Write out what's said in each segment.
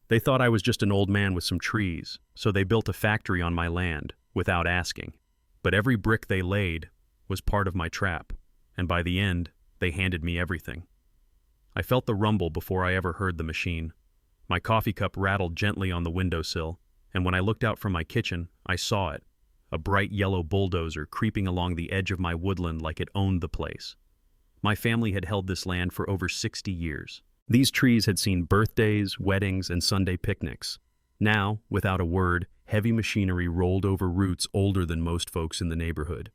They thought I was just an old man with some trees, so they built a factory on my land, without asking. But every brick they laid was part of my trap, and by the end, they handed me everything. I felt the rumble before I ever heard the machine. My coffee cup rattled gently on the windowsill, and when I looked out from my kitchen, I saw it, a bright yellow bulldozer creeping along the edge of my woodland like it owned the place. My family had held this land for over 60 years. These trees had seen birthdays, weddings, and Sunday picnics. Now, without a word, heavy machinery rolled over roots older than most folks in the neighborhood.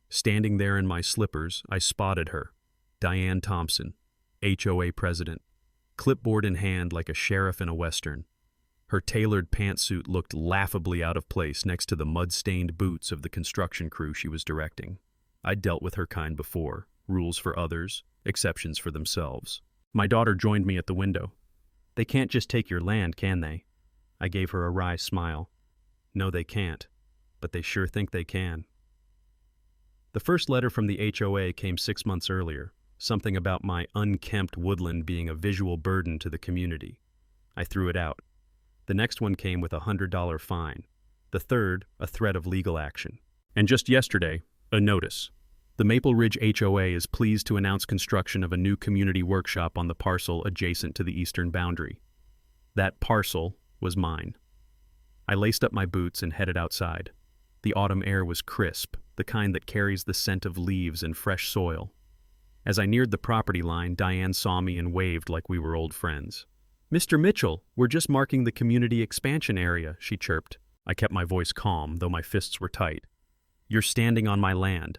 Standing there in my slippers, I spotted her, Diane Thompson, HOA president, clipboard in hand like a sheriff in a western. Her tailored pantsuit looked laughably out of place next to the mud-stained boots of the construction crew she was directing. I'd dealt with her kind before, rules for others, exceptions for themselves. My daughter joined me at the window. "They can't just take your land, can they?" I gave her a wry smile. "No, they can't, but they sure think they can." The first letter from the HOA came 6 months earlier, something about my unkempt woodland being a visual burden to the community. I threw it out. The next one came with a $100 fine. The third, a threat of legal action. And just yesterday, a notice. The Maple Ridge HOA is pleased to announce construction of a new community workshop on the parcel adjacent to the eastern boundary. That parcel was mine. I laced up my boots and headed outside. The autumn air was crisp, the kind that carries the scent of leaves and fresh soil. As I neared the property line, Diane saw me and waved like we were old friends. "Mr. Mitchell, we're just marking the community expansion area," she chirped. I kept my voice calm, though my fists were tight. "You're standing on my land."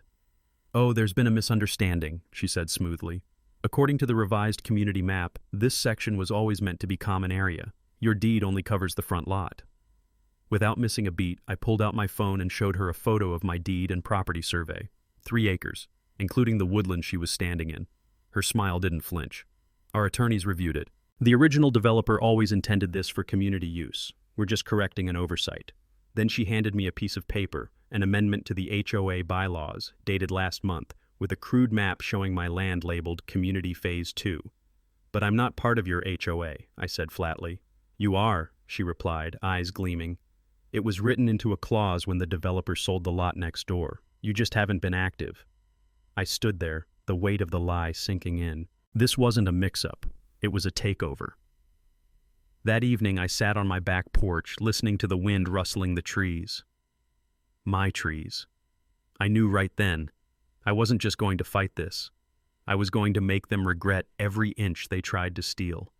"Oh, there's been a misunderstanding," she said smoothly. "According to the revised community map, this section was always meant to be common area. Your deed only covers the front lot." Without missing a beat, I pulled out my phone and showed her a photo of my deed and property survey. 3 acres, including the woodland she was standing in. Her smile didn't flinch. "Our attorneys reviewed it. The original developer always intended this for community use. We're just correcting an oversight." Then she handed me a piece of paper, an amendment to the HOA bylaws, dated last month, with a crude map showing my land labeled Community Phase 2. "But I'm not part of your HOA," I said flatly. "You are," she replied, eyes gleaming. "It was written into a clause when the developer sold the lot next door. You just haven't been active." I stood there, the weight of the lie sinking in. This wasn't a mix-up. It was a takeover. That evening, I sat on my back porch, listening to the wind rustling the trees. My trees. I knew right then, I wasn't just going to fight this. I was going to make them regret every inch they tried to steal.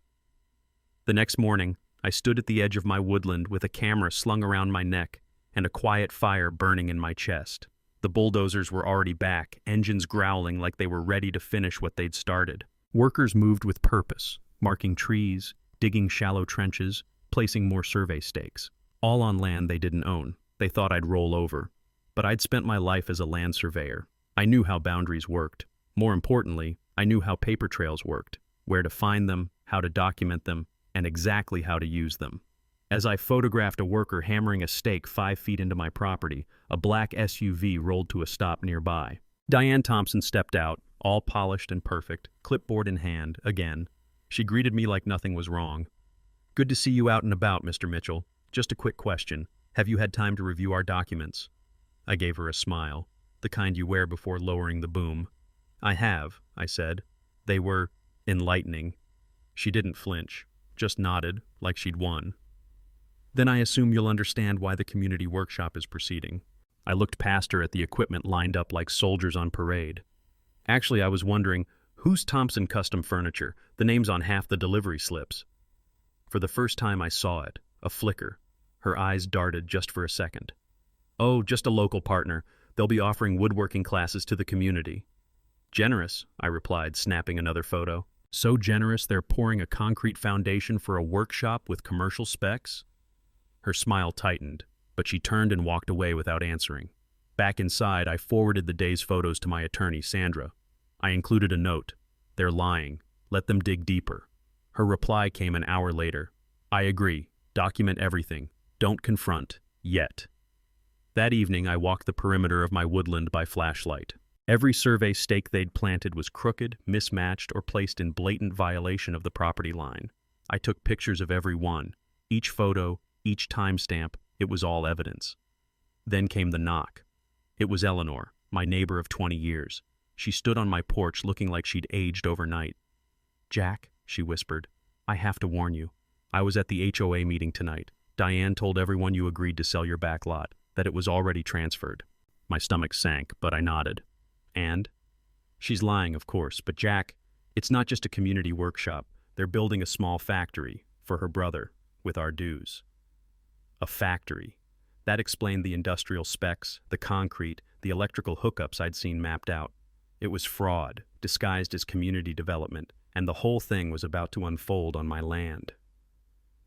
The next morning, I stood at the edge of my woodland with a camera slung around my neck and a quiet fire burning in my chest. The bulldozers were already back, engines growling like they were ready to finish what they'd started. Workers moved with purpose, marking trees, digging shallow trenches, placing more survey stakes. All on land they didn't own. They thought I'd roll over. But I'd spent my life as a land surveyor. I knew how boundaries worked. More importantly, I knew how paper trails worked, where to find them, how to document them, and exactly how to use them. As I photographed a worker hammering a stake 5 feet into my property, a black SUV rolled to a stop nearby. Diane Thompson stepped out, all polished and perfect, clipboard in hand, again. She greeted me like nothing was wrong. "Good to see you out and about, Mr. Mitchell. Just a quick question. Have you had time to review our documents?" I gave her a smile, the kind you wear before lowering the boom. "I have," I said. "They were enlightening." She didn't flinch, just nodded like she'd won. "Then I assume you'll understand why the community workshop is proceeding." I looked past her at the equipment lined up like soldiers on parade. "Actually, I was wondering, who's Thompson Custom Furniture? The name's on half the delivery slips." For the first time I saw it, a flicker. Her eyes darted just for a second. "Oh, just a local partner. They'll be offering woodworking classes to the community." "Generous," I replied, snapping another photo. "So generous they're pouring a concrete foundation for a workshop with commercial specs?" Her smile tightened, but she turned and walked away without answering. Back inside, I forwarded the day's photos to my attorney, Sandra. I included a note. "They're lying. Let them dig deeper." Her reply came an hour later. "I agree. Document everything. Don't confront. Yet." That evening, I walked the perimeter of my woodland by flashlight. Every survey stake they'd planted was crooked, mismatched, or placed in blatant violation of the property line. I took pictures of every one, Each photo, each timestamp, it was all evidence. Then came the knock. It was Eleanor, my neighbor of 20 years. She stood on my porch looking like she'd aged overnight. "Jack," she whispered, "I have to warn you. I was at the HOA meeting tonight. Diane told everyone you agreed to sell your back lot, that it was already transferred." My stomach sank, but I nodded. "And?" "She's lying, of course, but Jack, it's not just a community workshop. They're building a small factory for her brother with our dues." A factory. That explained the industrial specs, the concrete, the electrical hookups I'd seen mapped out. It was fraud, disguised as community development, and the whole thing was about to unfold on my land.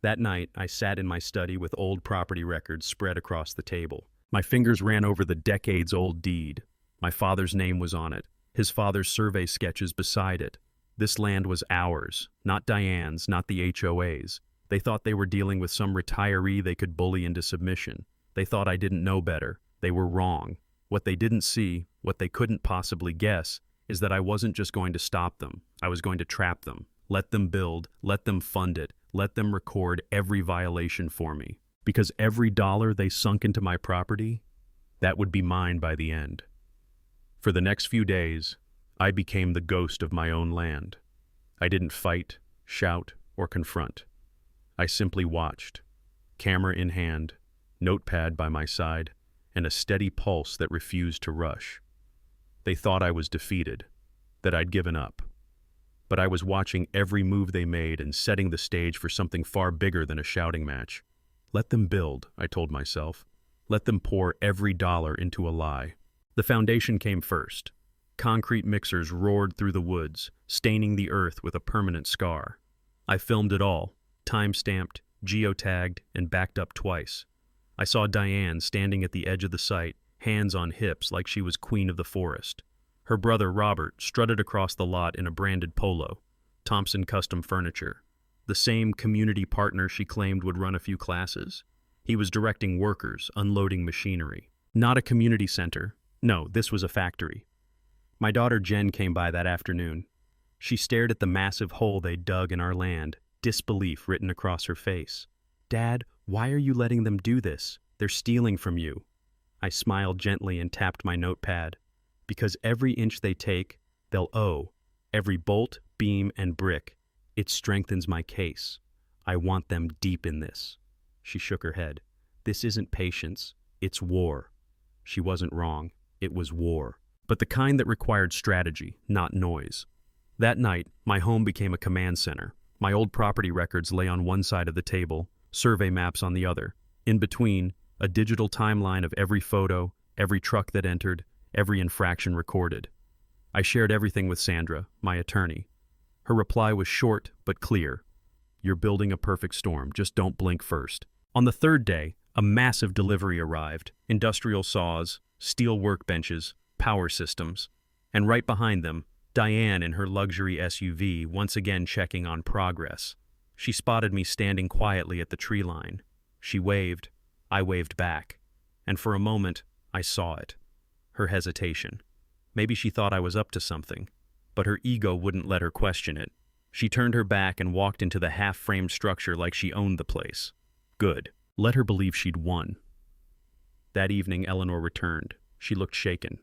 That night, I sat in my study with old property records spread across the table. My fingers ran over the decades-old deed. My father's name was on it, his father's survey sketches beside it. This land was ours, not Diane's, not the HOA's. They thought they were dealing with some retiree they could bully into submission. They thought I didn't know better. They were wrong. What they didn't see, what they couldn't possibly guess, is that I wasn't just going to stop them. I was going to trap them, let them build, let them fund it, let them record every violation for me. Because every dollar they sunk into my property, that would be mine by the end. For the next few days, I became the ghost of my own land. I didn't fight, shout, or confront. I simply watched, camera in hand, notepad by my side, and a steady pulse that refused to rush. They thought I was defeated, that I'd given up. But I was watching every move they made and setting the stage for something far bigger than a shouting match. Let them build, I told myself. Let them pour every dollar into a lie. The foundation came first. Concrete mixers roared through the woods, staining the earth with a permanent scar. I filmed it all, time-stamped, geotagged, and backed up twice. I saw Diane standing at the edge of the site, hands on hips like she was queen of the forest. Her brother Robert strutted across the lot in a branded polo, Thompson Custom Furniture, the same community partner she claimed would run a few classes. He was directing workers, unloading machinery. Not a community center. No, this was a factory. My daughter Jen came by that afternoon. She stared at the massive hole they dug in our land, disbelief written across her face. "Dad, why are you letting them do this? They're stealing from you." I smiled gently and tapped my notepad. "Because every inch they take, they'll owe. Every bolt, beam, and brick. It strengthens my case. I want them deep in this." She shook her head. "This isn't patience. It's war." She wasn't wrong. It was war. But the kind that required strategy, not noise. That night, my home became a command center. My old property records lay on one side of the table, survey maps on the other. In between, a digital timeline of every photo, every truck that entered, every infraction recorded. I shared everything with Sandra, my attorney. Her reply was short but clear. "You're building a perfect storm, just don't blink first." On the third day, a massive delivery arrived. Industrial saws, steel workbenches, power systems. And right behind them, Diane in her luxury SUV, once again checking on progress. She spotted me standing quietly at the tree line. She waved. I waved back. And for a moment, I saw it. Her hesitation. Maybe she thought I was up to something, but her ego wouldn't let her question it. She turned her back and walked into the half-framed structure like she owned the place. Good. Let her believe she'd won. That evening, Eleanor returned. She looked shaken.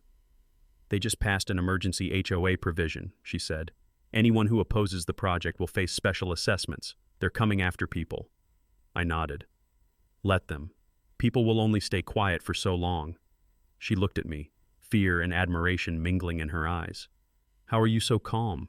"They just passed an emergency HOA provision," she said. "Anyone who opposes the project will face special assessments. They're coming after people." I nodded. "Let them. People will only stay quiet for so long." She looked at me, fear and admiration mingling in her eyes. "How are you so calm?"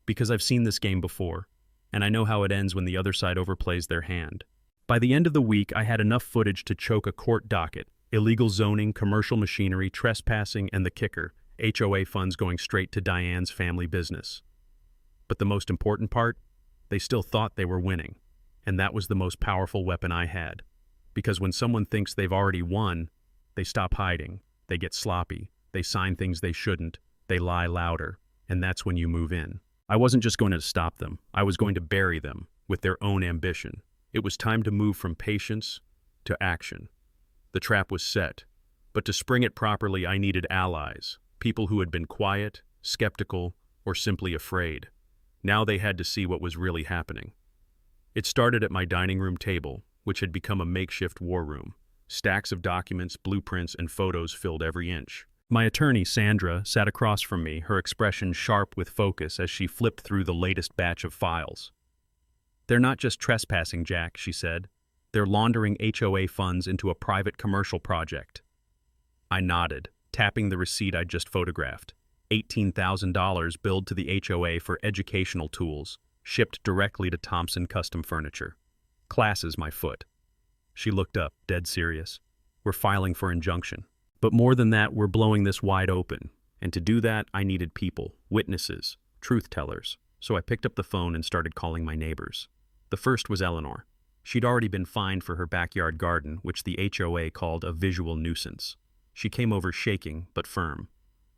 "Because I've seen this game before, and I know how it ends when the other side overplays their hand." By the end of the week, I had enough footage to choke a court docket. Illegal zoning, commercial machinery, trespassing, and the kicker, HOA funds going straight to Diane's family business. But the most important part? They still thought they were winning. And that was the most powerful weapon I had. Because when someone thinks they've already won, they stop hiding, they get sloppy, they sign things they shouldn't, they lie louder, and that's when you move in. I wasn't just going to stop them, I was going to bury them with their own ambition. It was time to move from patience to action. The trap was set, but to spring it properly I needed allies, people who had been quiet, skeptical, or simply afraid. Now they had to see what was really happening. It started at my dining room table, which had become a makeshift war room. Stacks of documents, blueprints, and photos filled every inch. My attorney, Sandra, sat across from me, her expression sharp with focus as she flipped through the latest batch of files. "They're not just trespassing, Jack," she said. "They're laundering HOA funds into a private commercial project." I nodded, tapping the receipt I'd just photographed. $18,000 billed to the HOA for educational tools, shipped directly to Thompson Custom Furniture. Classes my foot. She looked up, dead serious. "We're filing for injunction. But more than that, we're blowing this wide open. And to do that, I needed people, witnesses, truth-tellers. So I picked up the phone and started calling my neighbors. The first was Eleanor. She'd already been fined for her backyard garden, which the HOA called a visual nuisance. She came over shaking, but firm.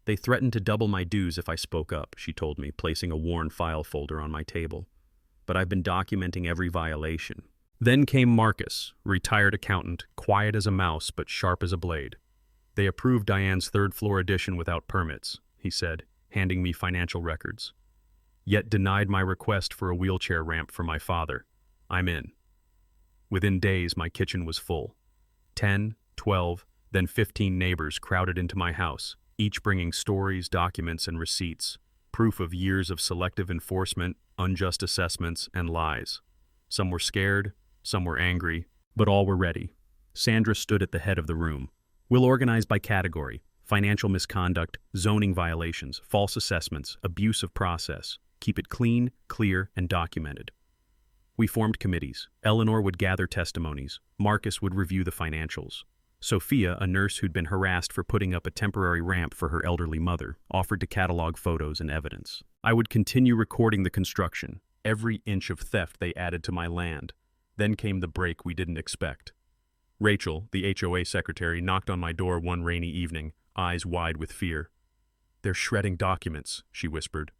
"They threatened to double my dues if I spoke up," she told me, placing a worn file folder on my table. "But I've been documenting every violation." Then came Marcus, retired accountant, quiet as a mouse but sharp as a blade. "They approved Diane's third-floor addition without permits," he said, handing me financial records. "Yet denied my request for a wheelchair ramp for my father. I'm in." Within days, my kitchen was full. 10, 12, then 15 neighbors crowded into my house, each bringing stories, documents, and receipts, proof of years of selective enforcement, unjust assessments, and lies. Some were scared, some were angry, but all were ready. Sandra stood at the head of the room. "We'll organize by category: financial misconduct, zoning violations, false assessments, abuse of process. Keep it clean, clear, and documented." We formed committees. Eleanor would gather testimonies. Marcus would review the financials. Sophia, a nurse who'd been harassed for putting up a temporary ramp for her elderly mother, offered to catalog photos and evidence. I would continue recording the construction, every inch of theft they added to my land. Then came the break we didn't expect. Rachel, the HOA secretary, knocked on my door one rainy evening, eyes wide with fear. "They're shredding documents," she whispered.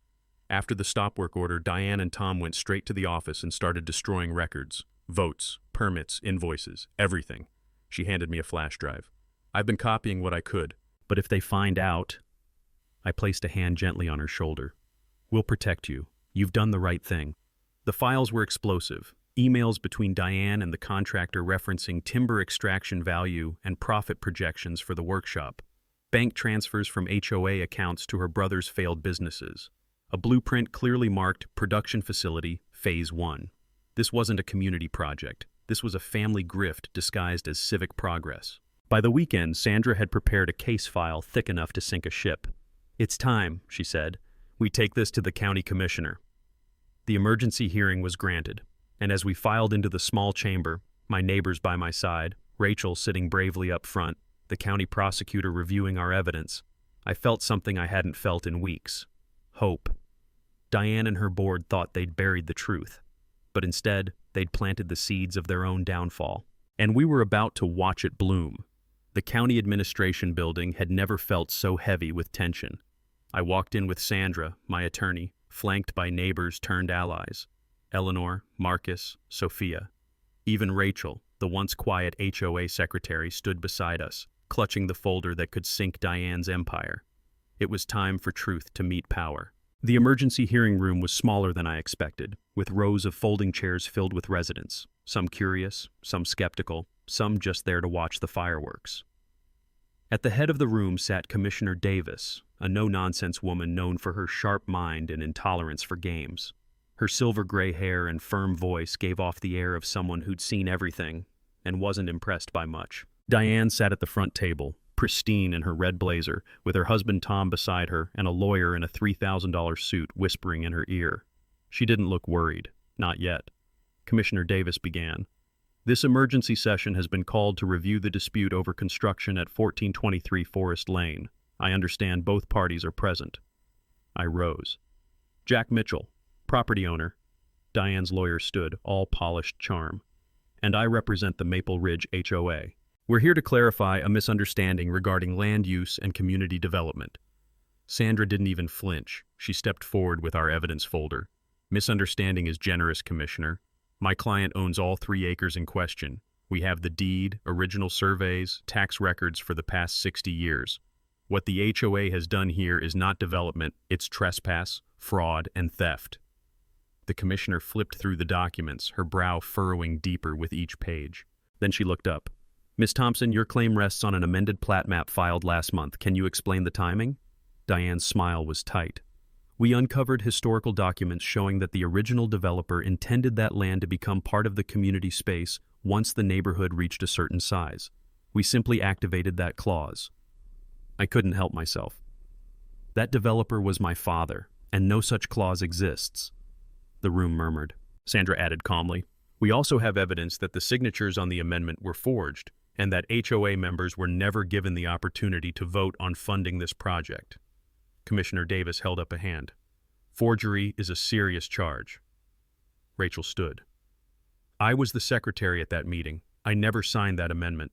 After the stop work order, Diane and Tom went straight to the office and started destroying records, votes, permits, invoices, everything. She handed me a flash drive. "I've been copying what I could." "But if they find out—" I placed a hand gently on her shoulder. "We'll protect you. You've done the right thing." The files were explosive. Emails between Diane and the contractor referencing timber extraction value and profit projections for the workshop. Bank transfers from HOA accounts to her brother's failed businesses. A blueprint clearly marked production facility, Phase 1. This wasn't a community project. This was a family grift disguised as civic progress. By the weekend, Sandra had prepared a case file thick enough to sink a ship. "It's time," she said. "We take this to the county commissioner." The emergency hearing was granted, and as we filed into the small chamber, my neighbors by my side, Rachel sitting bravely up front, the county prosecutor reviewing our evidence, I felt something I hadn't felt in weeks. Hope. Diane and her board thought they'd buried the truth, but instead, they'd planted the seeds of their own downfall. And we were about to watch it bloom. The county administration building had never felt so heavy with tension. I walked in with Sandra, my attorney, flanked by neighbors turned allies. Eleanor, Marcus, Sophia. Even Rachel, the once quiet HOA secretary, stood beside us, clutching the folder that could sink Diane's empire. It was time for truth to meet power. The emergency hearing room was smaller than I expected, with rows of folding chairs filled with residents, some curious, some skeptical, some just there to watch the fireworks. At the head of the room sat Commissioner Davis, a no-nonsense woman known for her sharp mind and intolerance for games. Her silver gray hair and firm voice gave off the air of someone who'd seen everything and wasn't impressed by much. Diane sat at the front table, pristine in her red blazer, with her husband Tom beside her and a lawyer in a $3,000 suit whispering in her ear. She didn't look worried. Not yet. Commissioner Davis began. "This emergency session has been called to review the dispute over construction at 1423 Forest Lane. I understand both parties are present." I rose. "Jack Mitchell, property owner." Diane's lawyer stood, all polished charm. "And I represent the Maple Ridge HOA. We're here to clarify a misunderstanding regarding land use and community development." Sandra didn't even flinch. She stepped forward with our evidence folder. "Misunderstanding is generous, Commissioner. My client owns all 3 acres in question. We have the deed, original surveys, tax records for the past 60 years. What the HOA has done here is not development, it's trespass, fraud, and theft." The commissioner flipped through the documents, her brow furrowing deeper with each page. Then she looked up. "Miss Thompson, your claim rests on an amended plat map filed last month. Can you explain the timing?" Diane's smile was tight. "We uncovered historical documents showing that the original developer intended that land to become part of the community space once the neighborhood reached a certain size. We simply activated that clause." I couldn't help myself. "That developer was my father, and no such clause exists." The room murmured. Sandra added calmly, "We also have evidence that the signatures on the amendment were forged, and that HOA members were never given the opportunity to vote on funding this project." Commissioner Davis held up a hand. "Forgery is a serious charge." Rachel stood. "I was the secretary at that meeting. I never signed that amendment.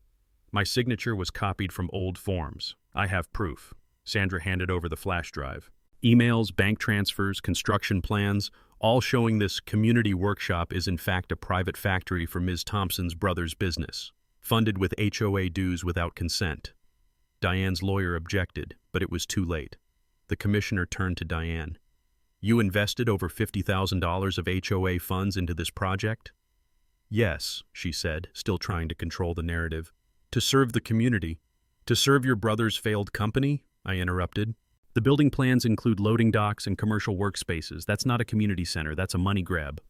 My signature was copied from old forms. I have proof." Sandra handed over the flash drive. Emails, bank transfers, construction plans, all showing this community workshop is in fact a private factory for Ms. Thompson's brother's business, funded with HOA dues without consent. Diane's lawyer objected, but it was too late. The commissioner turned to Diane. "You invested over $50,000 of HOA funds into this project?" "Yes," she said, still trying to control the narrative. "To serve the community." "To serve your brother's failed company?" I interrupted. "The building plans include loading docks and commercial workspaces. That's not a community center, that's a money grab."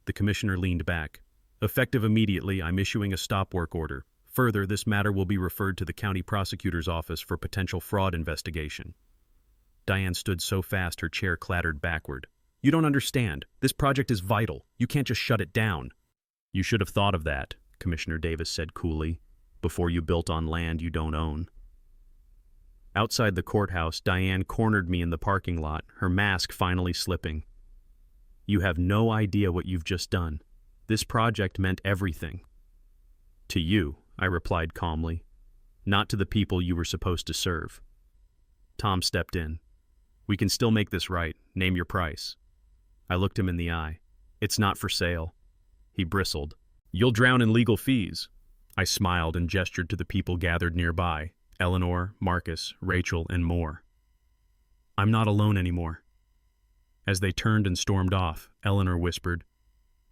The commissioner leaned back. "Effective immediately, I'm issuing a stop work order. Further, this matter will be referred to the county prosecutor's office for potential fraud investigation." Diane stood so fast her chair clattered backward. "You don't understand. This project is vital. You can't just shut it down." "You should have thought of that," Commissioner Davis said coolly, "before you built on land you don't own." Outside the courthouse, Diane cornered me in the parking lot, her mask finally slipping. "You have no idea what you've just done. This project meant everything." "To you," I replied calmly. "Not to the people you were supposed to serve." Tom stepped in. "We can still make this right. Name your price." I looked him in the eye. "It's not for sale." He bristled. "You'll drown in legal fees." I smiled and gestured to the people gathered nearby, Eleanor, Marcus, Rachel, and more. "I'm not alone anymore." As they turned and stormed off, Eleanor whispered,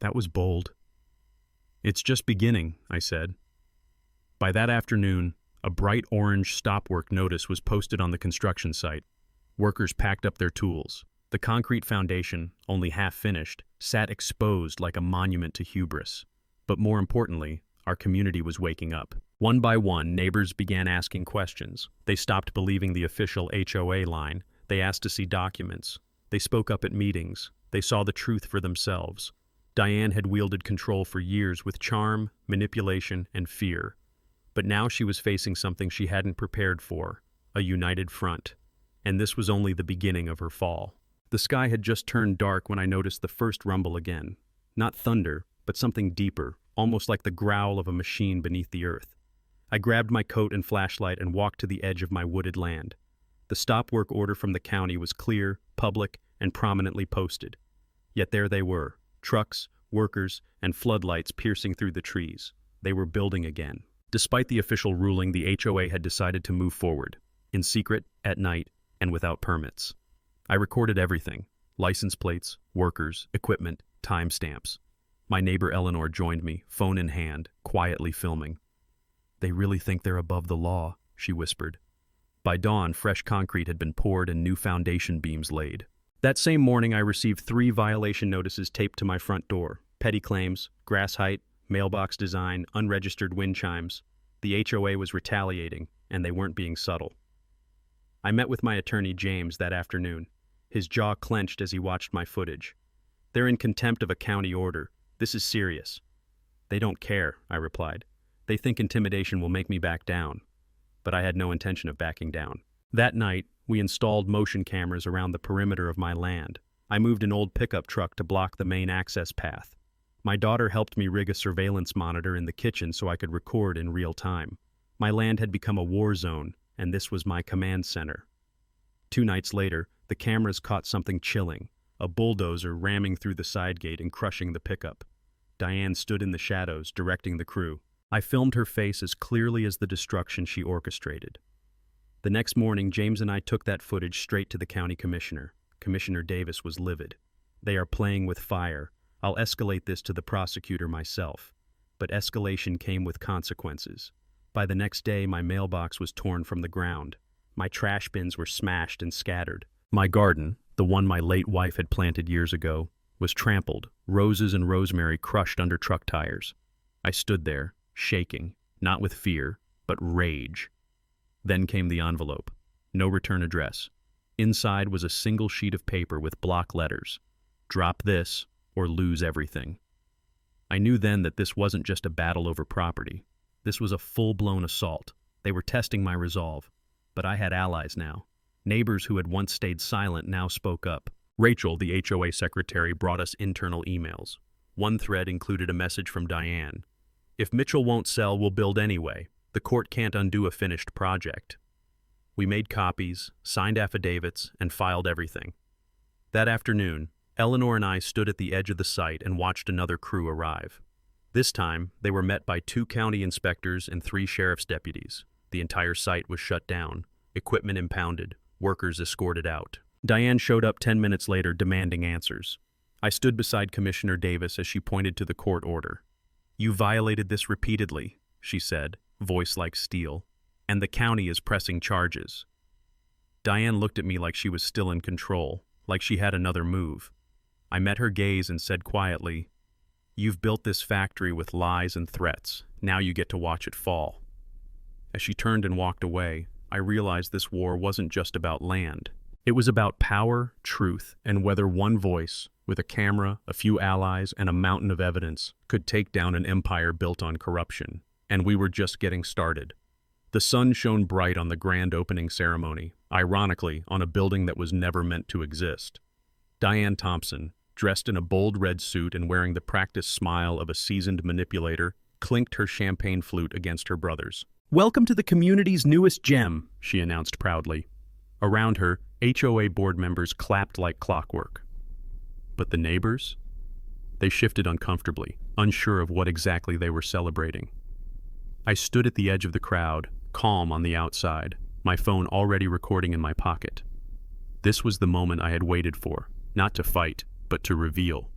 "That was bold." "It's just beginning," I said. By that afternoon, a bright orange stop work notice was posted on the construction site. Workers packed up their tools. The concrete foundation, only half finished, sat exposed like a monument to hubris. But more importantly, our community was waking up. One by one, neighbors began asking questions. They stopped believing the official HOA line. They asked to see documents. They spoke up at meetings. They saw the truth for themselves. Diane had wielded control for years with charm, manipulation, and fear. But now she was facing something she hadn't prepared for, a united front. And this was only the beginning of her fall. The sky had just turned dark when I noticed the first rumble again. Not thunder, but something deeper, almost like the growl of a machine beneath the earth. I grabbed my coat and flashlight and walked to the edge of my wooded land. The stop work order from the county was clear, public, and prominently posted. Yet there they were, trucks, workers, and floodlights piercing through the trees. They were building again. Despite the official ruling, the HOA had decided to move forward, in secret, at night, and without permits. I recorded everything: license plates, workers, equipment, timestamps. My neighbor Eleanor joined me, phone in hand, quietly filming. "They really think they're above the law," she whispered. By dawn, fresh concrete had been poured and new foundation beams laid. That same morning, I received 3 violation notices taped to my front door: petty claims, grass height, mailbox design, unregistered wind chimes. The HOA was retaliating, and they weren't being subtle. I met with my attorney, James, that afternoon. His jaw clenched as he watched my footage. "They're in contempt of a county order. This is serious." "They don't care," I replied. "They think intimidation will make me back down." But I had no intention of backing down. That night, we installed motion cameras around the perimeter of my land. I moved an old pickup truck to block the main access path. My daughter helped me rig a surveillance monitor in the kitchen so I could record in real time. My land had become a war zone, and this was my command center. 2 nights later, the cameras caught something chilling: a bulldozer ramming through the side gate and crushing the pickup. Diane stood in the shadows, directing the crew. I filmed her face as clearly as the destruction she orchestrated. The next morning, James and I took that footage straight to the county commissioner. Commissioner Davis was livid. They are playing with fire. I'll escalate this to the prosecutor myself. But escalation came with consequences. By the next day, my mailbox was torn from the ground. My trash bins were smashed and scattered. My garden, the one my late wife had planted years ago, was trampled, roses and rosemary crushed under truck tires. I stood there, shaking, not with fear, but rage. Then came the envelope. No return address. Inside was a single sheet of paper with block letters. Drop this, or lose everything. I knew then that this wasn't just a battle over property. This was a full-blown assault. They were testing my resolve. But I had allies now. Neighbors who had once stayed silent now spoke up. Rachel, the HOA secretary, brought us internal emails. One thread included a message from Diane. If Mitchell won't sell, we'll build anyway. The court can't undo a finished project. We made copies, signed affidavits, and filed everything. That afternoon, Eleanor and I stood at the edge of the site and watched another crew arrive. This time, they were met by 2 county inspectors and 3 sheriff's deputies. The entire site was shut down, equipment impounded, workers escorted out. Diane showed up 10 minutes later demanding answers. I stood beside Commissioner Davis as she pointed to the court order. "You violated this repeatedly," she said, voice like steel, "and the county is pressing charges." Diane looked at me like she was still in control, like she had another move. I met her gaze and said quietly, "You've built this factory with lies and threats. Now you get to watch it fall." As she turned and walked away, I realized this war wasn't just about land. It was about power, truth, and whether one voice, with a camera, a few allies, and a mountain of evidence, could take down an empire built on corruption. And we were just getting started. The sun shone bright on the grand opening ceremony, ironically, on a building that was never meant to exist. Diane Thompson, dressed in a bold red suit and wearing the practiced smile of a seasoned manipulator, clinked her champagne flute against her brother's. "Welcome to the community's newest gem," she announced proudly. Around her, HOA board members clapped like clockwork. But the neighbors? They shifted uncomfortably, unsure of what exactly they were celebrating. I stood at the edge of the crowd, calm on the outside, my phone already recording in my pocket. This was the moment I had waited for, not to fight, but to reveal.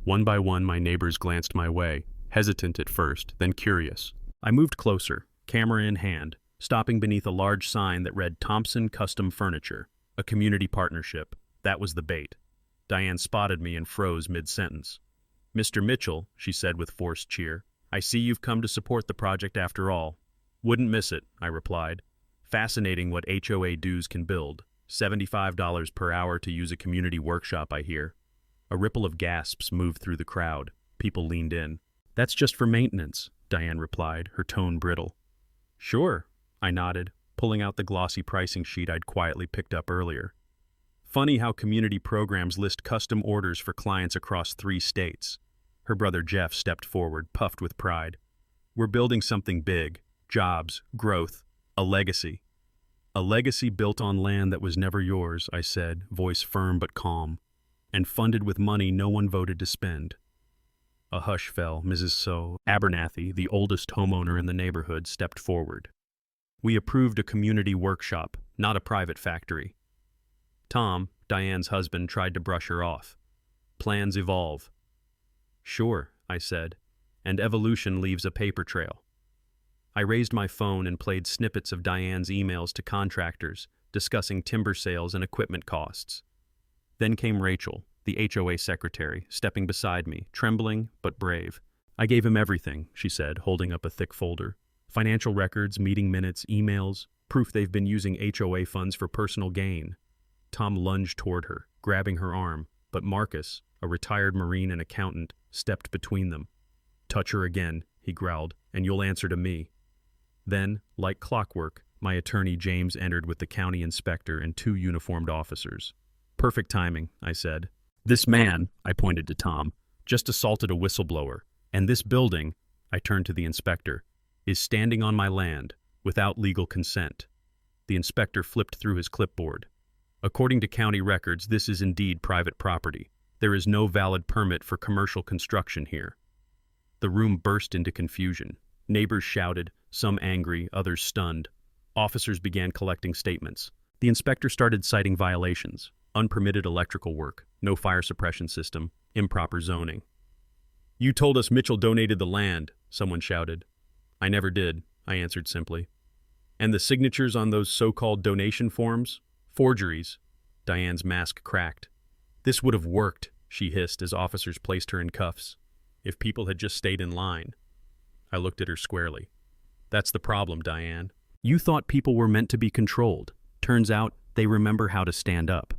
One by one, my neighbors glanced my way, hesitant at first, then curious. I moved closer, camera in hand, stopping beneath a large sign that read Thompson Custom Furniture, a community partnership. That was the bait. Diane spotted me and froze mid-sentence. "Mr. Mitchell," she said with forced cheer, "I see you've come to support the project after all." "Wouldn't miss it," I replied. "Fascinating what HOA dues can build. $75 per hour to use a community workshop, I hear." A ripple of gasps moved through the crowd. People leaned in. "That's just for maintenance," Diane replied, her tone brittle. "Sure," I nodded, pulling out the glossy pricing sheet I'd quietly picked up earlier. Funny how community programs list custom orders for clients across 3 states. Her brother Jeff stepped forward, puffed with pride. "We're building something big. Jobs, growth, a legacy." "A legacy built on land that was never yours," I said, voice firm but calm, "and funded with money no one voted to spend." A hush fell. Mrs. Abernathy, the oldest homeowner in the neighborhood, stepped forward. "We approved a community workshop, not a private factory." Tom, Diane's husband, tried to brush her off. "Plans evolve." "Sure," I said, "and evolution leaves a paper trail." I raised my phone and played snippets of Diane's emails to contractors, discussing timber sales and equipment costs. Then came Rachel, the HOA secretary, stepping beside me, trembling but brave. "I gave him everything," she said, holding up a thick folder. "Financial records, meeting minutes, emails, proof they've been using HOA funds for personal gain." Tom lunged toward her, grabbing her arm, but Marcus, a retired Marine and accountant, stepped between them. "Touch her again," he growled, "and you'll answer to me." Then, like clockwork, my attorney James entered with the county inspector and 2 uniformed officers. "Perfect timing," I said. "This man," I pointed to Tom, "just assaulted a whistleblower, and this building," I turned to the inspector, "is standing on my land, without legal consent." The inspector flipped through his clipboard. "According to county records, this is indeed private property. There is no valid permit for commercial construction here." The room burst into confusion. Neighbors shouted, some angry, others stunned. Officers began collecting statements. The inspector started citing violations. Unpermitted electrical work, no fire suppression system, improper zoning. "You told us Mitchell donated the land," someone shouted. "I never did," I answered simply. "And the signatures on those so-called donation forms? Forgeries." Diane's mask cracked. "This would have worked," she hissed as officers placed her in cuffs. "If people had just stayed in line." I looked at her squarely. "That's the problem, Diane. You thought people were meant to be controlled. Turns out they remember how to stand up."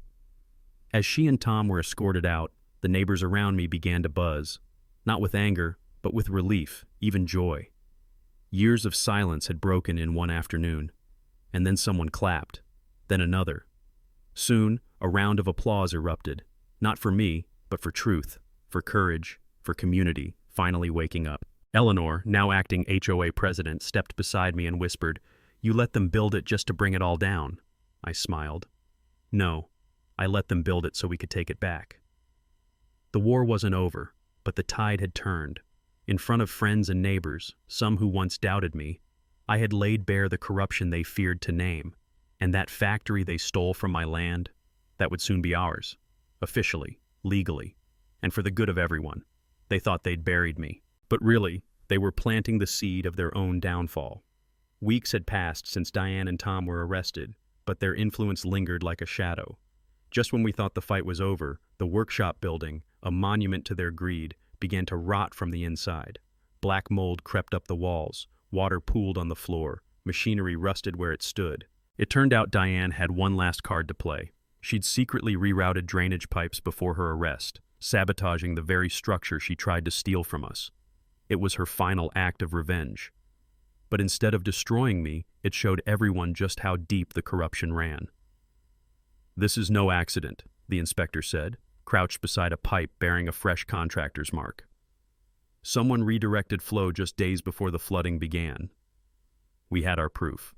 As she and Tom were escorted out, the neighbors around me began to buzz, not with anger, but with relief, even joy. Years of silence had broken in one afternoon, and then someone clapped, then another. Soon, a round of applause erupted, not for me, but for truth, for courage, for community, finally waking up. Eleanor, now acting HOA president, stepped beside me and whispered, "You let them build it just to bring it all down." I smiled. "No, I let them build it so we could take it back." The war wasn't over, but the tide had turned. In front of friends and neighbors, some who once doubted me, I had laid bare the corruption they feared to name, and that factory they stole from my land, that would soon be ours, officially, legally, and for the good of everyone. They thought they'd buried me, but really, they were planting the seed of their own downfall. Weeks had passed since Diane and Tom were arrested, but their influence lingered like a shadow. Just when we thought the fight was over, the workshop building, a monument to their greed, began to rot from the inside. Black mold crept up the walls, water pooled on the floor, machinery rusted where it stood. It turned out Diane had one last card to play. She'd secretly rerouted drainage pipes before her arrest, sabotaging the very structure she tried to steal from us. It was her final act of revenge. But instead of destroying me, it showed everyone just how deep the corruption ran. "This is no accident," the inspector said, crouched beside a pipe bearing a fresh contractor's mark. "Someone redirected flow just days before the flooding began." We had our proof.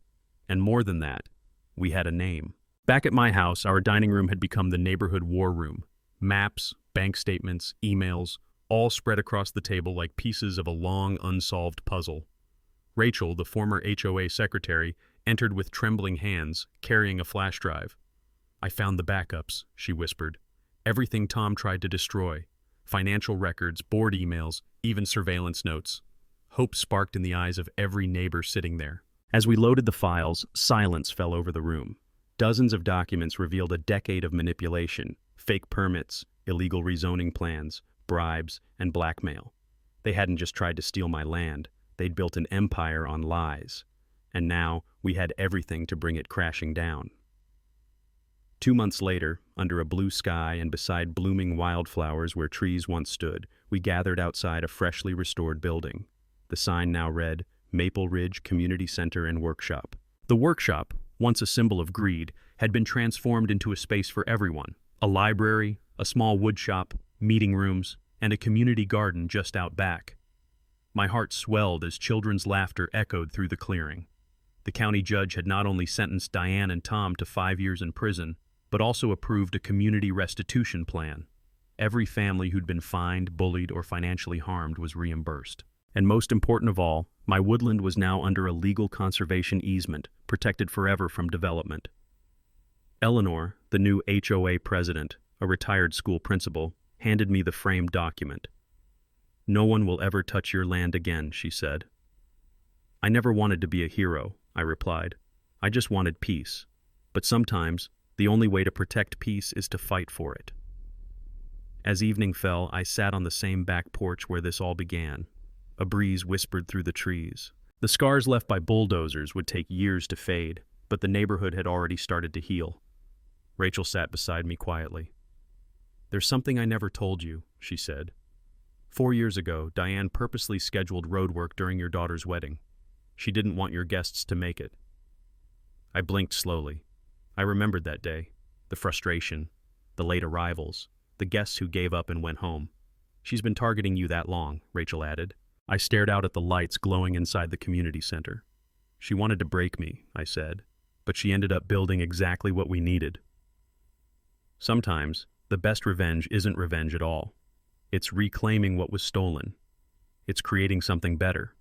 And more than that, we had a name. Back at my house, our dining room had become the neighborhood war room. Maps, bank statements, emails, all spread across the table like pieces of a long, unsolved puzzle. Rachel, the former HOA secretary, entered with trembling hands, carrying a flash drive. "I found the backups," she whispered. "Everything Tom tried to destroy. Financial records, board emails, even surveillance notes." Hope sparked in the eyes of every neighbor sitting there. As we loaded the files, silence fell over the room. Dozens of documents revealed a decade of manipulation, fake permits, illegal rezoning plans, bribes, and blackmail. They hadn't just tried to steal my land, they'd built an empire on lies. And now we had everything to bring it crashing down. 2 months later, under a blue sky and beside blooming wildflowers where trees once stood, we gathered outside a freshly restored building. The sign now read, Maple Ridge Community Center and Workshop. The workshop, once a symbol of greed, had been transformed into a space for everyone. A library, a small wood shop, meeting rooms, and a community garden just out back. My heart swelled as children's laughter echoed through the clearing. The county judge had not only sentenced Diane and Tom to 5 years in prison, but also approved a community restitution plan. Every family who'd been fined, bullied, or financially harmed was reimbursed. And most important of all, my woodland was now under a legal conservation easement, protected forever from development. Eleanor, the new HOA president, a retired school principal, handed me the framed document. "No one will ever touch your land again," she said. "I never wanted to be a hero," I replied. "I just wanted peace. But sometimes, the only way to protect peace is to fight for it." As evening fell, I sat on the same back porch where this all began. A breeze whispered through the trees. The scars left by bulldozers would take years to fade, but the neighborhood had already started to heal. Rachel sat beside me quietly. "There's something I never told you," she said. 4 years ago, Diane purposely scheduled road work during your daughter's wedding. She didn't want your guests to make it." I blinked slowly. I remembered that day. The frustration, the late arrivals, the guests who gave up and went home. "She's been targeting you that long," Rachel added. I stared out at the lights glowing inside the community center. "She wanted to break me," I said, "but she ended up building exactly what we needed." Sometimes, the best revenge isn't revenge at all. It's reclaiming what was stolen. It's creating something better.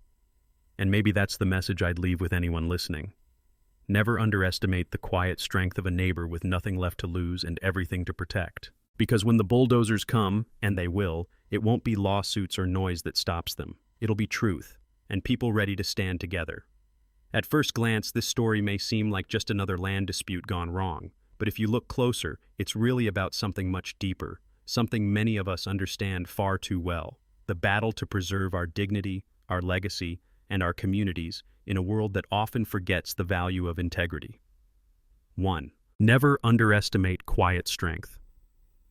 And maybe that's the message I'd leave with anyone listening. Never underestimate the quiet strength of a neighbor with nothing left to lose and everything to protect. Because when the bulldozers come, and they will, it won't be lawsuits or noise that stops them. It'll be truth, and people ready to stand together. At first glance, this story may seem like just another land dispute gone wrong, but if you look closer, it's really about something much deeper, something many of us understand far too well: the battle to preserve our dignity, our legacy, and our communities in a world that often forgets the value of integrity. 1. Never underestimate quiet strength.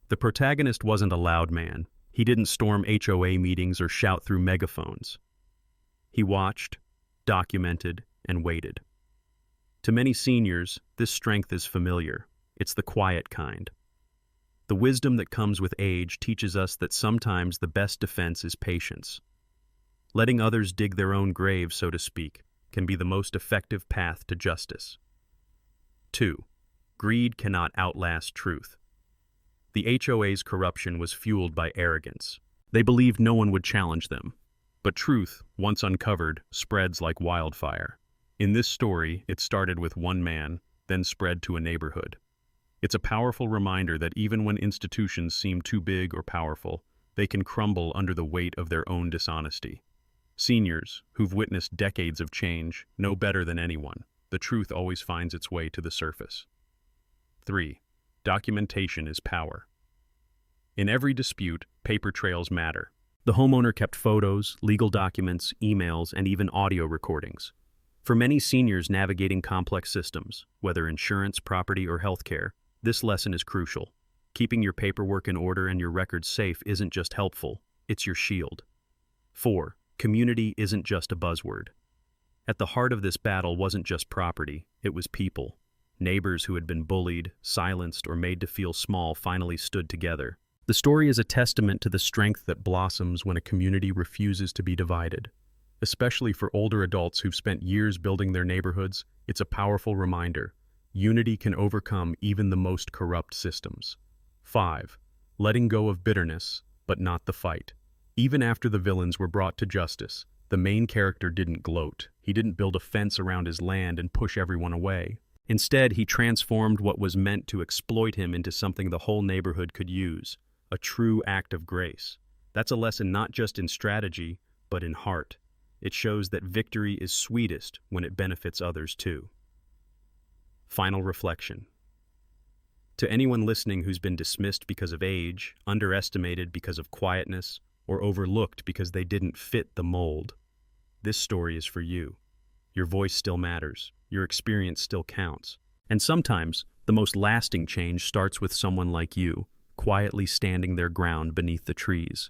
The protagonist wasn't a loud man. He didn't storm HOA meetings or shout through megaphones. He watched, documented, and waited. To many seniors, this strength is familiar. It's the quiet kind. The wisdom that comes with age teaches us that sometimes the best defense is patience. Letting others dig their own grave, so to speak, can be the most effective path to justice. 2. Greed cannot outlast truth. The HOA's corruption was fueled by arrogance. They believed no one would challenge them. But truth, once uncovered, spreads like wildfire. In this story, it started with one man, then spread to a neighborhood. It's a powerful reminder that even when institutions seem too big or powerful, they can crumble under the weight of their own dishonesty. Seniors, who've witnessed decades of change, know better than anyone. The truth always finds its way to the surface. 3. Documentation is power. In every dispute, paper trails matter. The homeowner kept photos, legal documents, emails, and even audio recordings. For many seniors navigating complex systems, whether insurance, property, or healthcare, this lesson is crucial. Keeping your paperwork in order and your records safe isn't just helpful, it's your shield. 4. Community isn't just a buzzword. At the heart of this battle wasn't just property, it was people. Neighbors who had been bullied, silenced, or made to feel small finally stood together. The story is a testament to the strength that blossoms when a community refuses to be divided. Especially for older adults who've spent years building their neighborhoods, it's a powerful reminder. Unity can overcome even the most corrupt systems. 5. Letting go of bitterness, but not the fight. Even after the villains were brought to justice, the main character didn't gloat. He didn't build a fence around his land and push everyone away. Instead, he transformed what was meant to exploit him into something the whole neighborhood could use, a true act of grace. That's a lesson not just in strategy, but in heart. It shows that victory is sweetest when it benefits others too. Final reflection. To anyone listening who's been dismissed because of age, underestimated because of quietness, or overlooked because they didn't fit the mold, this story is for you. Your voice still matters. Your experience still counts. And sometimes, the most lasting change starts with someone like you, quietly standing their ground beneath the trees.